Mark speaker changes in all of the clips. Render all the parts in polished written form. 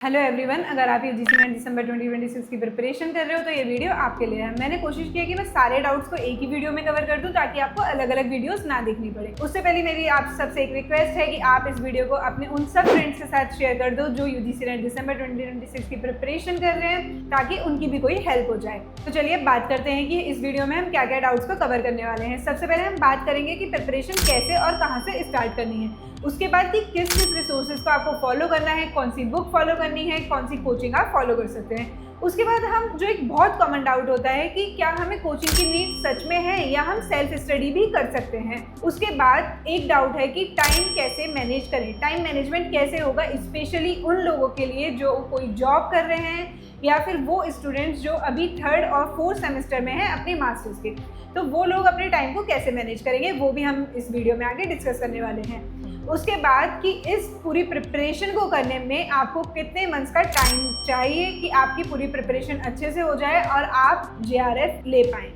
Speaker 1: Hello everyone, अगर आप UGC net दिसंबर 2026 की प्रिपरेशन कर रहे हो तो ये वीडियो आपके लिए है। मैंने कोशिश की है कि मैं सारे डाउट्स को एक ही वीडियो में कवर कर दूं ताकि आपको अलग अलग वीडियोस ना देखनी पड़े। उससे पहले मेरी आप सबसे एक रिक्वेस्ट है कि आप इस वीडियो को अपने उन सब फ्रेंड्स के साथ शेयर कर दो जो यूजीसी नेट दिसंबर 2026 की प्रिपरेशन कर रहे हैं, ताकि उनकी भी कोई हेल्प हो जाए। तो चलिए बात करते हैं कि इस वीडियो में हम क्या क्या डाउट्स को कवर करने वाले हैं। सबसे पहले हम बात करेंगे कि प्रिपरेशन कैसे और कहाँ से स्टार्ट करनी है। उसके बाद कि किस किस रिसोर्सेज को आपको फॉलो करना है, कौन सी बुक फॉलो करनी है, कौन सी कोचिंग आप फॉलो कर सकते हैं। उसके बाद हम जो एक बहुत कॉमन डाउट होता है कि क्या हमें कोचिंग की नीड सच में है या हम सेल्फ स्टडी भी कर सकते हैं। उसके बाद एक डाउट है कि टाइम कैसे मैनेज करें, टाइम मैनेजमेंट कैसे होगा, स्पेशली उन लोगों के लिए जो कोई जॉब कर रहे हैं या फिर वो स्टूडेंट्स जो अभी 3rd और 4th सेमेस्टर में हैं अपने मास्टर्स के। तो वो लोग अपने टाइम को कैसे मैनेज करेंगे वो भी हम इस वीडियो में आगे डिस्कस करने वाले हैं। उसके बाद कि इस पूरी प्रिपरेशन को करने में आपको कितने मंथ्स का टाइम चाहिए कि आपकी पूरी प्रिपरेशन अच्छे से हो जाए और आप JRF ले पाएँ।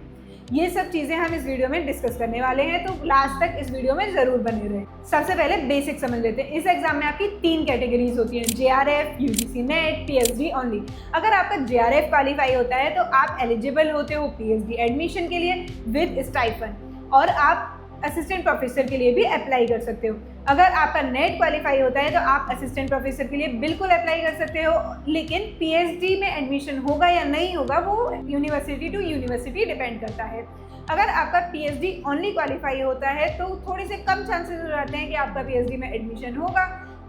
Speaker 1: ये सब चीज़ें हम इस वीडियो में डिस्कस करने वाले हैं, तो लास्ट तक इस वीडियो में ज़रूर बने रहें। सबसे पहले बेसिक समझ लेते हैं। इस एग्जाम में आपकी 3 कैटेगरीज होती हैं, JRF, UGC net, PhD only. अगर आपका JRF क्वालिफाई होता है तो आप एलिजिबल होते हो PhD एडमिशन के लिए विद स्टाइपेंड, और आप असिस्टेंट प्रोफेसर के लिए भी अप्लाई कर सकते हो। अगर आपका नेट क्वालिफाई होता है तो आप असिस्टेंट प्रोफेसर के लिए बिल्कुल अप्लाई कर सकते हो, लेकिन PhD में एडमिशन होगा या नहीं होगा वो यूनिवर्सिटी टू यूनिवर्सिटी डिपेंड करता है। अगर आपका PhD ओनली क्वालिफाई होता है तो थोड़े से कम चांसेस हो जाते हैं कि आपका PhD में एडमिशन होगा।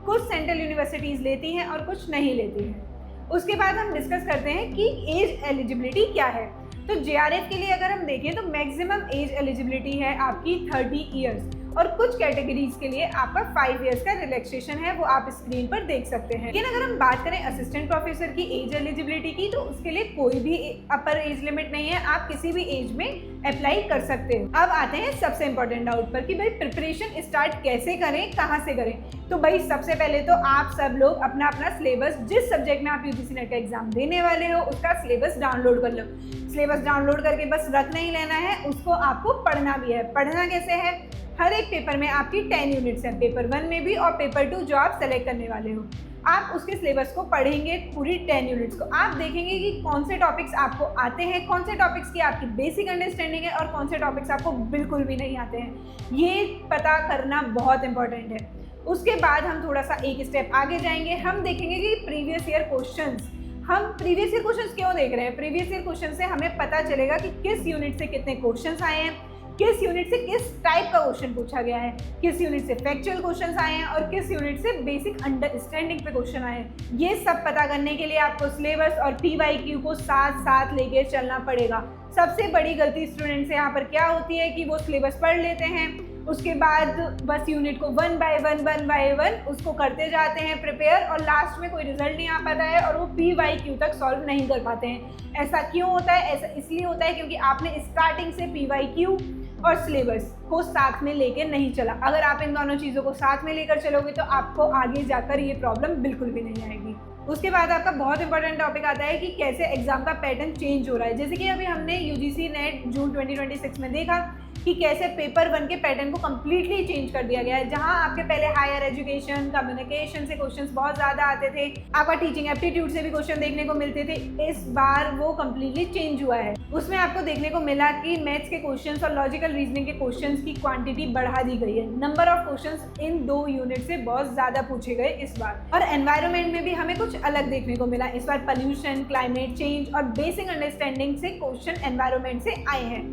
Speaker 1: कुछ सेंट्रल यूनिवर्सिटीज़ लेती हैं और कुछ नहीं लेती हैं। उसके बाद हम डिस्कस करते हैं कि एज एलिजिबिलिटी क्या है। तो JRF के लिए अगर हम देखें तो मैक्सिमम एज एलिजिबिलिटी है आपकी 30 ईयर्स, और कुछ कैटेगरीज के लिए आपका 5 ईयर्स का रिलैक्सेशन है, वो आप स्क्रीन पर देख सकते हैं। लेकिन अगर हम बात करें असिस्टेंट प्रोफेसर की एज एलिजिबिलिटी की, तो उसके लिए कोई भी अपर एज लिमिट नहीं है, आप किसी भी एज में अप्लाई कर सकते हो। अब आते हैं सबसे इंपॉर्टेंट डाउट पर कि भाई प्रिपरेशन स्टार्ट कैसे करें, कहाँ से करें। तो भाई सबसे पहले तो आप सब लोग अपना अपना सिलेबस, जिस सब्जेक्ट में आप यूजीसी नेट का एग्जाम देने वाले हो उसका सिलेबस डाउनलोड कर लो। सिलेबस डाउनलोड करके बस रख नहीं लेना है, उसको आपको पढ़ना भी है। पढ़ना कैसे है? हर एक पेपर में आपकी 10 यूनिट्स हैं, पेपर 1 में भी और पेपर 2 जो आप सेलेक्ट करने वाले हो। आप उसके सिलेबस को पढ़ेंगे, पूरी 10 यूनिट्स को। आप देखेंगे कि कौन से टॉपिक्स आपको आते हैं, कौन से टॉपिक्स की आपकी बेसिक अंडरस्टैंडिंग है और कौन से टॉपिक्स आपको बिल्कुल भी नहीं आते हैं। ये पता करना बहुत इंपॉर्टेंट है। उसके बाद हम थोड़ा सा एक स्टेप आगे जाएंगे। हम देखेंगे कि प्रीवियस ईयर क्वेश्चंस, हम प्रीवियस ईयर क्वेश्चंस क्यों देख रहे हैं। प्रीवियस ईयर क्वेश्चन से हमें पता चलेगा कि किस यूनिट से कितने क्वेश्चंस आए हैं, किस यूनिट से किस टाइप का क्वेश्चन पूछा गया है, किस यूनिट से फैक्चुअल क्वेश्चंस आए हैं और किस यूनिट से बेसिक अंडरस्टैंडिंग पे क्वेश्चन आए हैं। ये सब पता करने के लिए आपको सिलेबस और PYQ को साथ साथ लेके चलना पड़ेगा। सबसे बड़ी गलती स्टूडेंट से यहाँ पर क्या होती है कि वो सिलेबस पढ़ लेते हैं, उसके बाद बस यूनिट को 1 बाय 1 उसको करते जाते हैं प्रिपेयर, और लास्ट में कोई रिजल्ट नहीं आ पाता है और वो PYQ तक सॉल्व नहीं कर पाते हैं। ऐसा क्यों होता है? ऐसा इसलिए होता है क्योंकि आपने स्टार्टिंग से PYQ और सिलेबस को साथ में लेके नहीं चला। अगर आप इन दोनों चीज़ों को साथ में लेकर चलोगे तो आपको आगे जाकर ये प्रॉब्लम बिल्कुल भी नहीं आएगी। उसके बाद आपका बहुत इंपॉर्टेंट टॉपिक आता है कि कैसे एग्जाम का पैटर्न चेंज हो रहा है। जैसे कि अभी हमने यूजीसी नेट जून 2026 में देखा कि कैसे पेपर 1 के पैटर्न को कम्प्लीटली चेंज कर दिया गया है। जहां आपके पहले हायर एजुकेशन, कम्युनिकेशन से क्वेश्चंस बहुत ज़्यादा आते थे, आपका टीचिंग एप्टीट्यूड से भी क्वेश्चन देखने को मिलते थे, इस बार वो कम्प्लीटली चेंज हुआ है। उसमें आपको देखने को मिला कि मैथ्स के क्वेश्चंस और लॉजिकल रीजनिंग के क्वेश्चंस की क्वांटिटी बढ़ा दी गई है। Number of questions in 2 unit से बहुत ज़्यादा पूछे गए इस बार। और एनवायरनमेंट में भी हमें कुछ अलग देखने को मिला। इस बार पॉल्यूशन, क्लाइमेट चेंज और बेसिक अंडरस्टैंडिंग से क्वेश्चन एनवायरनमेंट से आए हैं।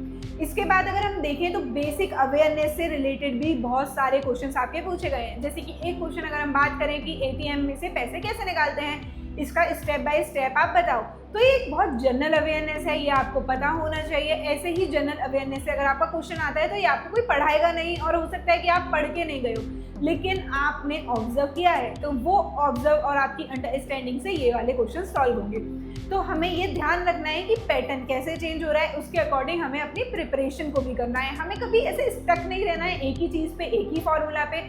Speaker 1: इसके बाद अगर हम देखें तो बेसिक अवेयरनेस से रिलेटेड भी बहुत सारे क्वेश्चंस आपके पूछे गए हैं। जैसे कि एक क्वेश्चन अगर हम बात करें कि ATM में से पैसे कैसे निकालते हैं, इसका स्टेप बाय स्टेप आप बताओ। तो ये एक बहुत जनरल अवेयरनेस है, ये आपको पता होना चाहिए। ऐसे ही जनरल अवेयरनेस से अगर आपका क्वेश्चन आता है तो ये आपको कोई पढ़ाएगा नहीं, और हो सकता है कि आप पढ़ के नहीं गए हो लेकिन आपने ऑब्जर्व किया है, तो वो ऑब्जर्व और आपकी अंडरस्टैंडिंग से ये वाले क्वेश्चन सॉल्व होंगे। तो हमें ये ध्यान रखना है कि पैटर्न कैसे चेंज हो रहा है, उसके अकॉर्डिंग हमें अपनी प्रिपरेशन को भी करना है। हमें कभी ऐसे स्टक नहीं रहना है एक ही चीज़ पे, एक ही फॉर्मूला पे।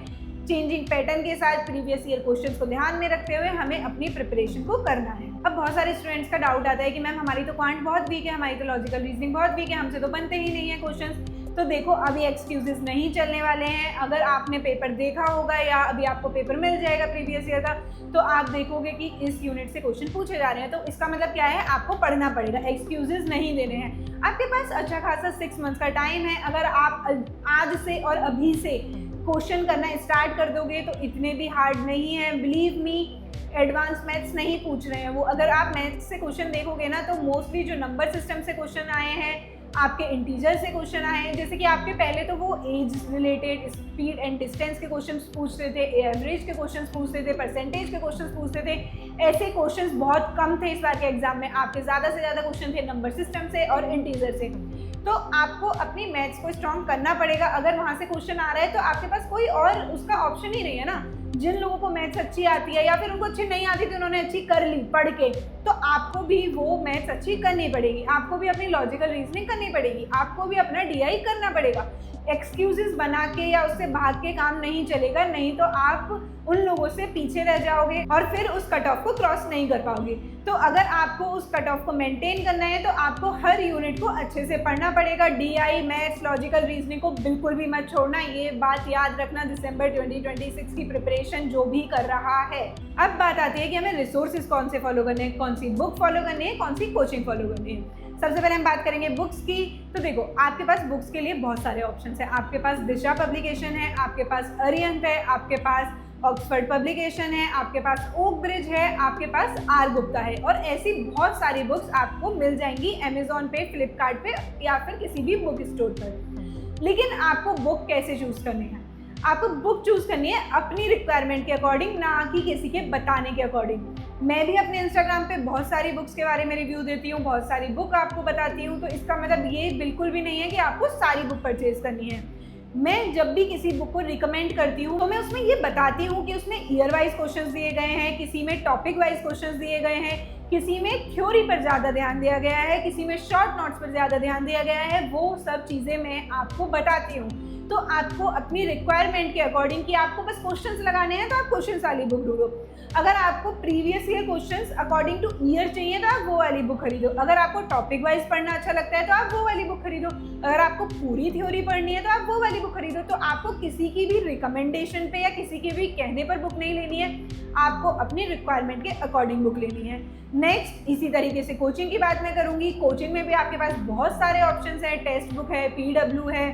Speaker 1: चेंजिंग पैटर्न के साथ प्रीवियस ईयर क्वेश्चंस को ध्यान में रखते हुए हमें अपनी प्रिपरेशन को करना है। अब बहुत सारे स्टूडेंट्स का डाउट आता है कि मैम हमारी तो क्वांट बहुत वीक है, हमारी तो लॉजिकल रीजनिंग बहुत वीक है, हमसे तो बनते ही नहीं है क्वेश्चंस। तो देखो अभी एक्सक्यूजेस नहीं चलने वाले हैं। अगर आपने पेपर देखा होगा या अभी आपको पेपर मिल जाएगा प्रीवियस ईयर का, तो आप देखोगे कि इस यूनिट से क्वेश्चन पूछे जा रहे हैं, तो इसका मतलब क्या है, आपको पढ़ना पड़ेगा, एक्सक्यूजेस नहीं देने हैं। आपके पास अच्छा खासा 6 मंथ्स का टाइम है। अगर आप आज से और अभी से क्वेश्चन करना स्टार्ट कर दोगे तो इतने भी हार्ड नहीं है, बिलीव मी। एडवांस मैथ्स नहीं पूछ रहे हैं वो। अगर आप मैथ्स से क्वेश्चन देखोगे ना तो मोस्टली जो नंबर सिस्टम से क्वेश्चन आए हैं, आपके इंटीजर से क्वेश्चन आए हैं, जैसे कि आपके पहले तो वो age related, speed and distance के क्वेश्चंस पूछते थे, एवरेज के क्वेश्चंस पूछते थे, परसेंटेज के क्वेश्चंस पूछते थे। ऐसे क्वेश्चंस बहुत कम थे इस बार के एग्जाम में। आपके ज़्यादा से ज़्यादा क्वेश्चन थे नंबर सिस्टम से और इंटीजर से। तो आपको अपनी मैथ्स को स्ट्रॉन्ग करना पड़ेगा। अगर वहाँ से क्वेश्चन आ रहा है तो आपके पास कोई और उसका ऑप्शन ही नहीं है ना। जिन लोगों को मैथ्स अच्छी आती है या फिर उनको अच्छी नहीं आती थी, उन्होंने अच्छी कर ली पढ़ के, तो आपको भी वो मैथ्स अच्छी करनी पड़ेगी। आपको भी अपनी लॉजिकल रीजनिंग करनी पड़ेगी, आपको भी अपना डीआई करना पड़ेगा। एक्सक्यूजेस बना के या उससे भाग के काम नहीं चलेगा, नहीं तो आप उन लोगों से पीछे रह जाओगे और फिर उस कट ऑफ को क्रॉस नहीं कर पाओगे। तो अगर आपको उस कट ऑफ को मेंटेन करना है तो आपको हर यूनिट को अच्छे से पढ़ना पड़ेगा। डीआई, मैथ्स, लॉजिकल रीजनिंग को बिल्कुल भी मत छोड़ना, ये बात याद रखना। दिसंबर 2026 की प्रिपरेशन जो भी कर रहा है। अब बात आती है कि हमें रिसोर्सेज कौन से फॉलो करने हैं, कौन सी बुक फॉलो करनी है, कौन सी कोचिंग फॉलो करनी है। सबसे पहले हम बात करेंगे बुक्स की। तो देखो आपके पास बुक्स के लिए बहुत सारे ऑप्शंस हैं। आपके पास दिशा पब्लिकेशन है, आपके पास अरिहंत है, आपके पास ऑक्सफोर्ड पब्लिकेशन है, आपके पास ओक ब्रिज है, आपके पास आर गुप्ता है, और ऐसी बहुत सारी बुक्स आपको मिल जाएंगी अमेजोन पे, फ्लिपकार्ट पे या फिर किसी भी बुक स्टोर पर। लेकिन आपको बुक कैसे चूज करनी है? आपको बुक चूज करनी है अपनी रिक्वायरमेंट के अकॉर्डिंग, ना कि किसी के बताने के अकॉर्डिंग। मैं भी अपने इंस्टाग्राम पे बहुत सारी बुक्स के बारे में रिव्यू देती हूँ, बहुत सारी बुक आपको बताती हूँ, तो इसका मतलब ये बिल्कुल भी नहीं है कि आपको सारी बुक परचेज करनी है। मैं जब भी किसी बुक को रिकमेंड करती हूँ तो मैं उसमें ये बताती हूँ कि उसमें ईयर वाइज क्वेश्चंस दिए गए हैं, किसी में टॉपिक वाइज क्वेश्चंस दिए गए हैं, किसी में थ्योरी पर ज़्यादा ध्यान दिया गया है, किसी में शॉर्ट नोट्स पर ज़्यादा ध्यान दिया गया है। वो सब चीज़ें मैं आपको बताती हूँ। तो आपको अपनी रिक्वायरमेंट के अकॉर्डिंग कि आपको बस क्वेश्चंस लगाने हैं तो आप क्वेश्चंस वाली बुक ढूंढो। अगर आपको previous year questions according two year चाहिए तो आप वो वाली बुक खरीदो। अगर आपको टॉपिक वाइज पढ़ना अच्छा लगता है तो आप वो वाली बुक खरीदो। अगर आपको पूरी थ्योरी पढ़नी है तो आप वो वाली बुक खरीदो। तो आपको किसी की भी रिकमेंडेशन पे या किसी के भी कहने पर बुक नहीं लेनी है, आपको अपनी रिक्वायरमेंट के अकॉर्डिंग बुक लेनी है। नेक्स्ट, इसी तरीके से कोचिंग की बात मैं करूँगी। कोचिंग में भी आपके पास बहुत सारे ऑप्शन है, टेक्स्ट बुक है, PW है,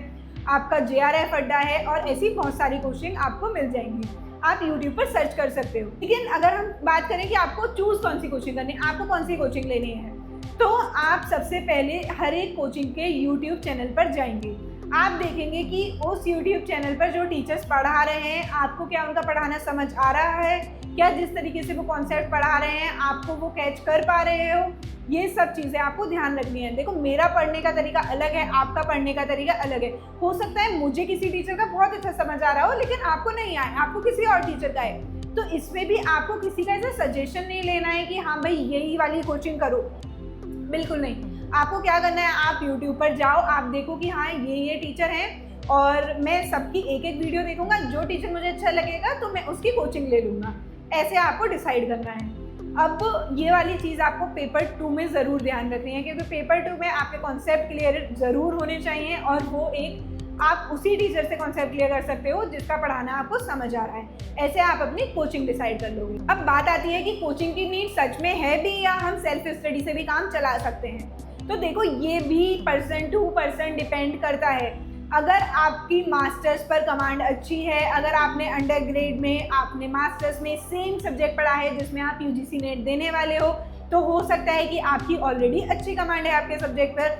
Speaker 1: आपका JRF अड्डा है, और ऐसी बहुत सारी कोचिंग आपको मिल जाएंगी। आप YouTube पर सर्च कर सकते हो। लेकिन अगर हम बात करें कि आपको चूज कौन सी कोचिंग करनी है, आपको कौन सी कोचिंग लेनी है, तो आप सबसे पहले हर एक कोचिंग के YouTube चैनल पर जाएंगे। आप देखेंगे कि उस YouTube चैनल पर जो टीचर्स पढ़ा रहे हैं, आपको क्या उनका पढ़ाना समझ आ रहा है, क्या जिस तरीके से वो कॉन्सेप्ट पढ़ा रहे हैं आपको वो कैच कर पा रहे हो। ये सब चीज़ें आपको ध्यान रखनी है। देखो मेरा पढ़ने का तरीका अलग है, आपका पढ़ने का तरीका अलग है। हो सकता है मुझे किसी टीचर का बहुत अच्छा समझ आ रहा हो लेकिन आपको नहीं आए, आपको किसी और टीचर का है। तो इसमें भी आपको किसी का ऐसा सजेशन नहीं लेना है कि हाँ भाई यही वाली कोचिंग करो, बिल्कुल नहीं। आपको क्या करना है, आप YouTube पर जाओ, आप देखो कि हाँ ये टीचर हैं और मैं सबकी एक एक वीडियो देखूंगा, जो टीचर मुझे अच्छा लगेगा तो मैं उसकी कोचिंग ले लूँगा। ऐसे आपको डिसाइड करना है। अब ये वाली चीज़ आपको पेपर 2 में ज़रूर ध्यान रखनी है, क्योंकि पेपर 2 में आपके कॉन्सेप्ट क्लियर ज़रूर होने चाहिए, और वो एक आप उसी टीचर से कॉन्सेप्ट क्लियर कर सकते हो जिसका पढ़ाना आपको समझ आ रहा है। ऐसे आप अपनी कोचिंग डिसाइड कर लोगे। अब बात आती है कि कोचिंग की नीड सच में है भी या हम सेल्फ स्टडी से भी काम चला सकते हैं। तो देखो ये भी पर्सन टू पर्सन डिपेंड करता है। अगर आपकी मास्टर्स पर कमांड अच्छी है, अगर आपने अंडर ग्रेड में, आपने मास्टर्स में सेम सब्जेक्ट पढ़ा है जिसमें आप UGC नेट देने वाले हो, तो हो सकता है कि आपकी ऑलरेडी अच्छी कमांड है आपके सब्जेक्ट पर,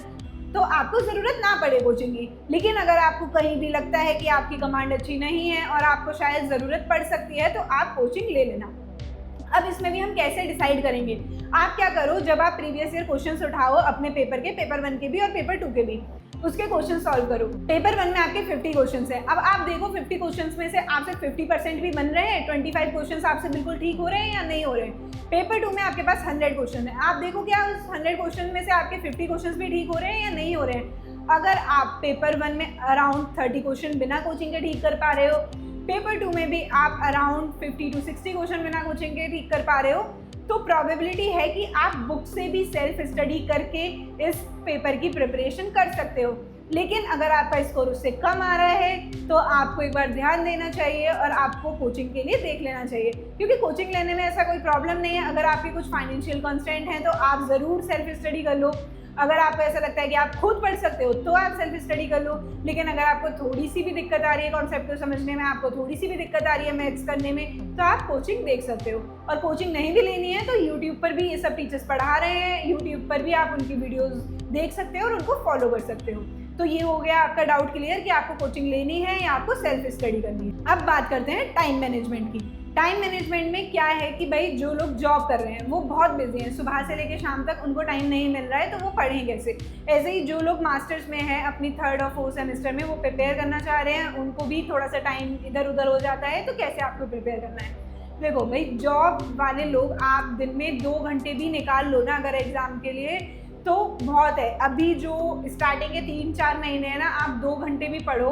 Speaker 1: तो आपको ज़रूरत ना पड़े कोचिंग की। लेकिन अगर आपको कहीं भी लगता है कि आपकी कमांड अच्छी नहीं है और आपको शायद ज़रूरत पड़ सकती है, तो आप कोचिंग ले लेना। अब इसमें भी हम कैसे डिसाइड करेंगे, आप क्या करो, जब आप प्रीवियस ईयर क्वेश्चंस उठाओ अपने पेपर के, पेपर 1 के भी और पेपर 2 के भी, उसके क्वेश्चन सॉल्व करो। पेपर 1 में आपके 50 क्वेश्चंस हैं। अब आप देखो 50 क्वेश्चंस में से आपसे 50% भी बन रहे हैं, 25 क्वेश्चंस आपसे बिल्कुल ठीक हो रहे हैं या नहीं हो रहे हैं। पेपर 2 में आपके पास 100 क्वेश्चन है, आप देखो क्या उस 100 क्वेश्चन में से आपके 50 क्वेश्चंस भी ठीक हो रहे हैं या नहीं हो रहे हैं। अगर आप पेपर 1 में अराउंड 30 क्वेश्चन बिना कोचिंग के ठीक कर पा रहे हो, पेपर 2 में भी आप अराउंड 50 to 60 क्वेश्चन बिना कोचिंग के ठीक कर पा रहे हो, तो प्रोबेबिलिटी है कि आप बुक से भी सेल्फ स्टडी करके इस पेपर की प्रिपरेशन कर सकते हो। लेकिन अगर आपका स्कोर उससे कम आ रहा है तो आपको एक बार ध्यान देना चाहिए और आपको कोचिंग के लिए देख लेना चाहिए, क्योंकि कोचिंग लेने में ऐसा कोई प्रॉब्लम नहीं है। अगर आपके कुछ फाइनेंशियल कंस्ट्रेंट हैं तो आप ज़रूर सेल्फ स्टडी कर लो। अगर आपको ऐसा लगता है कि आप खुद पढ़ सकते हो तो आप सेल्फ स्टडी कर लो। लेकिन अगर आपको थोड़ी सी भी दिक्कत आ रही है कॉन्सेप्ट को समझने में, आपको थोड़ी सी भी दिक्कत आ रही है मैथ्स करने में, तो आप कोचिंग देख सकते हो। और कोचिंग नहीं भी लेनी है तो यूट्यूब पर भी ये सब टीचर्स पढ़ा रहे हैं, यूट्यूब पर भी आप उनकी वीडियोज़ देख सकते हो और उनको फॉलो कर सकते हो। तो ये हो गया आपका डाउट क्लियर कि आपको कोचिंग लेनी है या आपको सेल्फ स्टडी करनी है। अब बात करते हैं टाइम मैनेजमेंट की। टाइम मैनेजमेंट में क्या है कि भाई जो लोग जॉब कर रहे हैं वो बहुत बिजी हैं, सुबह से लेकर शाम तक उनको टाइम नहीं मिल रहा है, तो वो पढ़ें कैसे। ऐसे ही जो लोग मास्टर्स में हैं अपनी 3rd और 4th सेमेस्टर में, वो प्रिपेयर करना चाह रहे हैं, उनको भी थोड़ा सा टाइम इधर उधर हो जाता है, तो कैसे आपको प्रिपेयर करना है। देखो भाई, जॉब वाले लोग आप दिन में 2 घंटे भी निकाल लो ना अगर एग्ज़ाम के लिए, तो बहुत है। अभी जो स्टार्टिंग के 3-4 महीने हैं ना, आप 2 घंटे भी पढ़ो,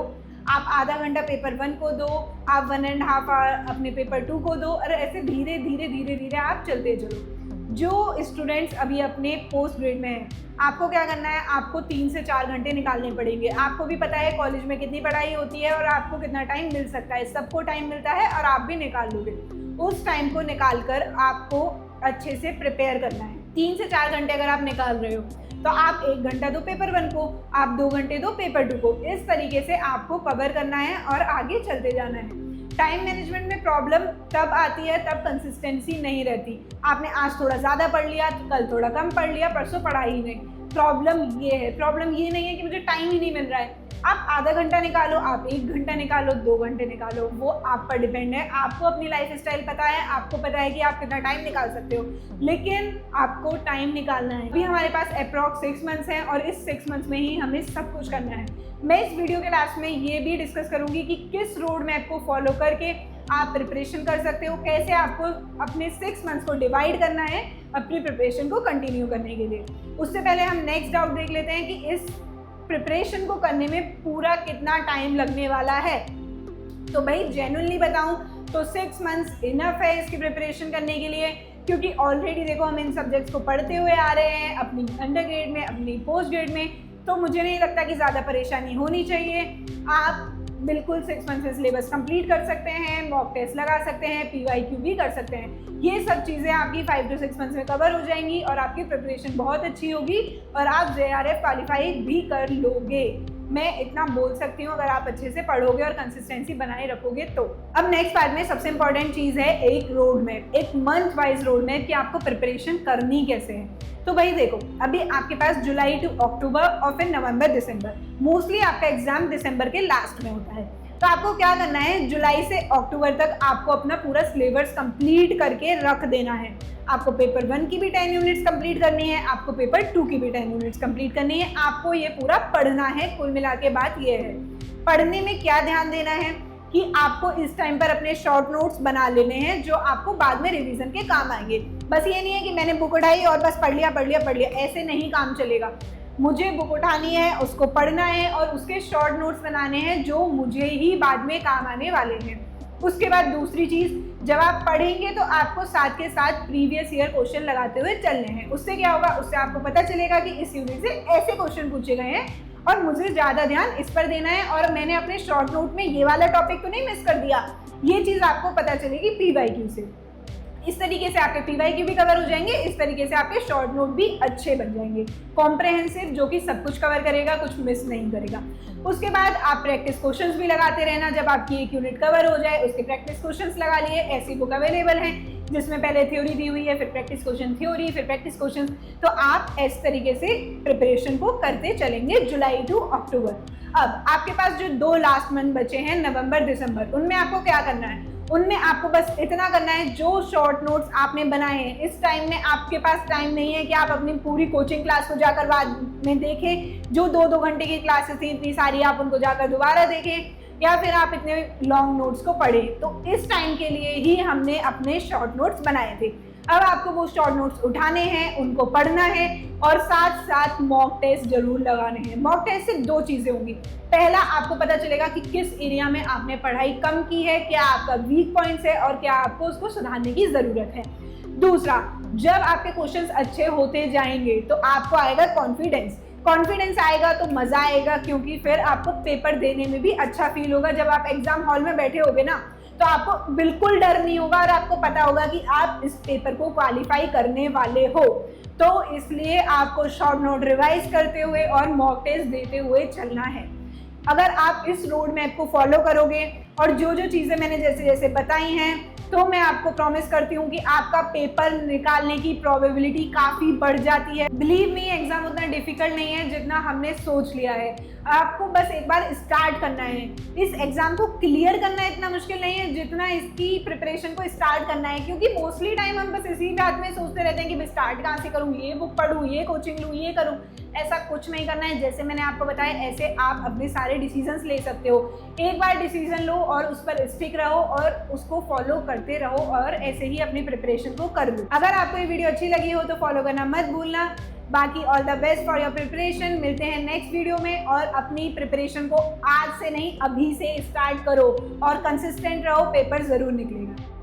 Speaker 1: आप आधा घंटा पेपर 1 को दो, आप 1.5 आवर अपने पेपर 2 को दो, और ऐसे धीरे धीरे धीरे धीरे आप चलते चलो। जो स्टूडेंट्स अभी अपने पोस्ट ग्रेड में हैं, आपको क्या करना है, आपको 3 से 4 घंटे निकालने पड़ेंगे। आपको भी पता है कॉलेज में कितनी पढ़ाई होती है और आपको कितना टाइम मिल सकता है, सबको टाइम मिलता है और आप भी निकाल लोगे। उस टाइम को निकाल कर आपको अच्छे से प्रिपेयर करना है। 3 से 4 घंटे अगर आप निकाल रहे हो तो आप 1 घंटा दो पेपर 1 को, आप 2 घंटे दो पेपर 2 को। इस तरीके से आपको कवर करना है और आगे चलते जाना है। टाइम मैनेजमेंट में प्रॉब्लम तब आती है तब कंसिस्टेंसी नहीं रहती। आपने आज थोड़ा ज़्यादा पढ़ लिया, कल थोड़ा कम पढ़ लिया, परसों पढ़ा ही नहीं। प्रॉब्लम ये है, प्रॉब्लम ये नहीं है कि मुझे टाइम ही नहीं मिल रहा है। आप आधा घंटा निकालो, आप 1 घंटा निकालो, 2 घंटे निकालो, वो आप पर डिपेंड है। आपको अपनी लाइफ स्टाइल पता है, आपको पता है कि आप कितना टाइम निकाल सकते हो, लेकिन आपको टाइम निकालना है। अभी हमारे पास अप्रॉक्स 6 मंथ्स हैं और इस 6 मंथ्स में ही हमें सब कुछ करना है। मैं इस वीडियो के लास्ट में ये भी डिस्कस करूंगी कि किस रोड मैप को फॉलो करके आप प्रिपरेशन कर सकते हो, कैसे आपको अपने 6 मंथ्स को डिवाइड करना है अपनी प्रिपरेशन को कंटिन्यू करने के लिए। उससे पहले हम नेक्स्ट डाउट देख लेते हैं कि इस प्रिपरेशन को करने में पूरा कितना टाइम लगने वाला है। तो भाई जेन्युइनली बताऊं तो 6 मंथ्स इनफ है इसकी प्रिपरेशन करने के लिए, क्योंकि ऑलरेडी देखो हम इन सब्जेक्ट्स को पढ़ते हुए आ रहे हैं अपनी अंडर ग्रेड में, अपनी पोस्ट ग्रेड में, तो मुझे नहीं लगता कि ज़्यादा परेशानी होनी चाहिए। आप बिल्कुल 6 मंथ से सिलेबस कंप्लीट कर सकते हैं, मॉक टेस्ट लगा सकते हैं, PYQ भी कर सकते हैं। ये सब चीज़ें आपकी 5 to 6 मंथ्स में कवर हो जाएंगी और आपकी प्रिपरेशन बहुत अच्छी होगी और आप JRF क्वालिफाई भी कर लोगे। मैं इतना बोल सकती हूँ अगर आप अच्छे से पढ़ोगे और कंसिस्टेंसी बनाए रखोगे तो। अब नेक्स्ट पार्ट में सबसे इंपॉर्टेंट चीज़ है एक रोड मैप, एक मंथ वाइज रोड मैप कि आपको प्रिपरेशन करनी कैसे है। तो भाई देखो, अभी आपके पास जुलाई टू अक्टूबर और फिर नवंबर दिसंबर, मोस्टली आपका एग्जाम दिसंबर के लास्ट में होता है। तो आपको क्या करना है, जुलाई से अक्टूबर तक आपको अपना पूरा सिलेबस कंप्लीट करके रख देना है। आपको पेपर 1 की भी 10 यूनिट्स कंप्लीट करनी है, आपको पेपर 2 की भी 10 यूनिट्स कंप्लीट करनी है। आपको ये पूरा पढ़ना है। कुल मिला के बात ये है, पढ़ने में क्या ध्यान देना है कि आपको इस टाइम पर अपने शॉर्ट नोट्स बना लेने हैं जो आपको बाद में रिवीजन के काम आएंगे। बस ये नहीं है कि मैंने बुक उठाई और बस पढ़ लिया, ऐसे नहीं काम चलेगा। मुझे बुक उठानी है, उसको पढ़ना है और उसके शॉर्ट नोट्स बनाने हैं जो मुझे ही बाद में काम आने वाले हैं। उसके बाद दूसरी चीज़, जब आप पढ़ेंगे तो आपको साथ के साथ प्रीवियस ईयर क्वेश्चन लगाते हुए चलने हैं। उससे क्या होगा, उससे आपको पता चलेगा कि इस यूनिट से ऐसे क्वेश्चन पूछे गए हैं और मुझे ज़्यादा ध्यान इस पर देना है और मैंने अपने शॉर्ट नोट में ये वाला टॉपिक तो नहीं मिस कर दिया। ये चीज़ आपको पता चलेगी PYQ से। इस तरीके से आपके PYQ भी कवर हो जाएंगे, इस तरीके से आपके शॉर्ट नोट भी अच्छे बन जाएंगे, कॉम्प्रहेंसिव, जो कि सब कुछ कवर करेगा, कुछ मिस नहीं करेगा। उसके बाद आप प्रैक्टिस क्वेश्चंस भी लगाते रहना। जब आपकी एक यूनिट कवर हो जाए उसके प्रैक्टिस क्वेश्चंस लगा लिए। ऐसी बुक अवेलेबल हैं जिसमें पहले थ्योरी दी हुई है, फिर प्रैक्टिस क्वेश्चन थ्योरी, फिर प्रैक्टिस क्वेश्चन। तो आप इस तरीके से प्रिपरेशन को करते चलेंगे जुलाई टू अक्टूबर। अब आपके पास जो 2 लास्ट मंथ बचे हैं, नवंबर दिसंबर, उनमें आपको क्या करना है, उनमें आपको बस इतना करना है, जो शॉर्ट नोट्स आपने बनाए हैं इस टाइम में आपके पास टाइम नहीं है कि आप अपनी पूरी कोचिंग क्लास को जाकर बाद में देखें। जो 2-2 घंटे की क्लासेस थी इतनी सारी, आप उनको जाकर दोबारा देखें या फिर आप इतने लॉन्ग नोट्स को पढ़ें। तो इस टाइम के लिए ही हमने अपने शॉर्ट नोट्स बनाए थे। अब आपको वो शॉर्ट नोट्स उठाने हैं, उनको पढ़ना है और साथ साथ मॉक टेस्ट जरूर लगाने हैं। मॉक टेस्ट से 2 चीज़ें होंगी। पहला, आपको पता चलेगा कि किस एरिया में आपने पढ़ाई कम की है, क्या आपका वीक पॉइंट्स है और क्या आपको उसको सुधारने की ज़रूरत है। दूसरा, जब आपके क्वेश्चंस अच्छे होते जाएंगे तो आपको आएगा कॉन्फिडेंस कॉन्फिडेंस आएगा तो मजा आएगा, क्योंकि फिर आपको पेपर देने में भी अच्छा फील होगा। जब आप एग्जाम हॉल में बैठे होगे ना तो आपको बिल्कुल डर नहीं होगा और आपको पता होगा कि आप इस पेपर को क्वालिफाई करने वाले हो। तो इसलिए आपको शॉर्ट नोट रिवाइज करते हुए और मॉक टेस्ट देते हुए चलना है। अगर आप इस रोड मैप को फॉलो करोगे और जो जो चीज़ें मैंने जैसे जैसे बताई हैं, तो मैं आपको प्रॉमिस करती हूँ कि आपका पेपर निकालने की प्रोबेबिलिटी काफ़ी बढ़ जाती है। बिलीव मी, एग्जाम उतना डिफिकल्ट नहीं है जितना हमने सोच लिया है। आपको बस एक बार स्टार्ट करना है। इस एग्जाम को क्लियर करना इतना मुश्किल नहीं है जितना इसकी प्रिपरेशन को स्टार्ट करना है, क्योंकि मोस्टली टाइम हम बस इसी बात में सोचते रहते हैं कि मैं स्टार्ट कहाँ से करूँ, ये बुक पढ़ूँ, ये कोचिंग लूँ, ये करूँ। ऐसा कुछ नहीं करना है। जैसे मैंने आपको बताया, ऐसे आप अपने सारे डिसीजंस ले सकते हो। एक बार डिसीजन लो और उस पर स्टिक रहो और उसको फॉलो करते रहो और ऐसे ही अपनी प्रिपरेशन को कर लो। अगर आपको ये वीडियो अच्छी लगी हो तो फॉलो करना मत भूलना। बाकी all the best for your preparation. मिलते हैं नेक्स्ट वीडियो में, और अपनी प्रिपरेशन को आज से नहीं अभी से स्टार्ट करो और कंसिस्टेंट रहो, पेपर जरूर निकलेगा।